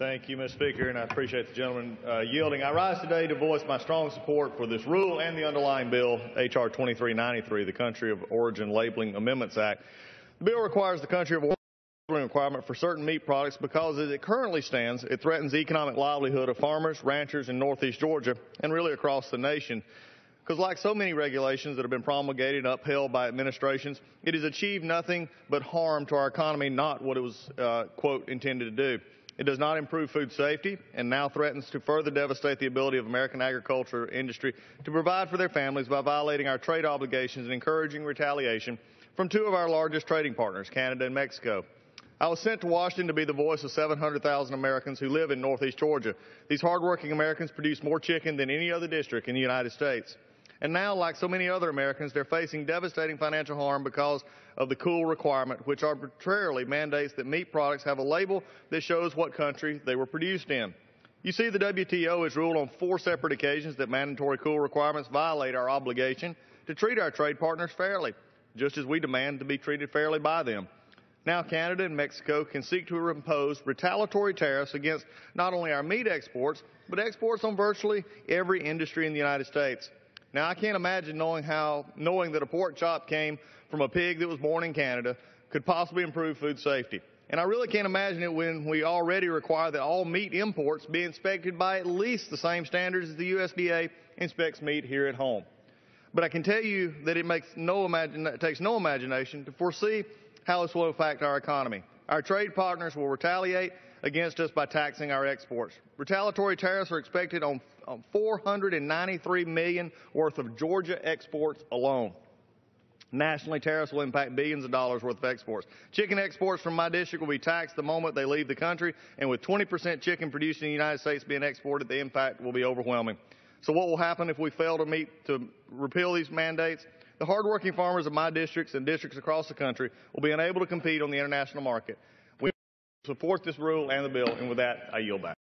Thank you, Mr. Speaker, and I appreciate the gentleman yielding. I rise today to voice my strong support for this rule and the underlying bill, H.R. 2393, the Country of Origin Labeling Amendments Act. The bill requires the country of origin requirement for certain meat products because, as it currently stands, it threatens the economic livelihood of farmers, ranchers in northeast Georgia and really across the nation. Because like so many regulations that have been promulgated and upheld by administrations, it has achieved nothing but harm to our economy, not what it was, quote, intended to do. It does not improve food safety and now threatens to further devastate the ability of American agriculture industry to provide for their families by violating our trade obligations and encouraging retaliation from two of our largest trading partners, Canada and Mexico. I was sent to Washington to be the voice of 700,000 Americans who live in northeast Georgia. These hardworking Americans produce more chicken than any other district in the United States. And now, like so many other Americans, they're facing devastating financial harm because of the cool requirement, which arbitrarily mandates that meat products have a label that shows what country they were produced in. You see, the WTO has ruled on 4 separate occasions that mandatory cool requirements violate our obligation to treat our trade partners fairly, just as we demand to be treated fairly by them. Now Canada and Mexico can seek to impose retaliatory tariffs against not only our meat exports, but exports on virtually every industry in the United States. Now, I can't imagine knowing that a pork chop came from a pig that was born in Canada could possibly improve food safety. And I really can't imagine it when we already require that all meat imports be inspected by at least the same standards as the USDA inspects meat here at home. But I can tell you that it takes no imagination to foresee how this will affect our economy. Our trade partners will retaliate against us by taxing our exports. Retaliatory tariffs are expected on $493 million worth of Georgia exports alone. Nationally, tariffs will impact billions of dollars worth of exports. Chicken exports from my district will be taxed the moment they leave the country, and with 20% chicken produced in the United States being exported, the impact will be overwhelming. So what will happen if we fail to repeal these mandates? The hardworking farmers of my districts and districts across the country will be unable to compete on the international market. We support this rule and the bill, and with that, I yield back.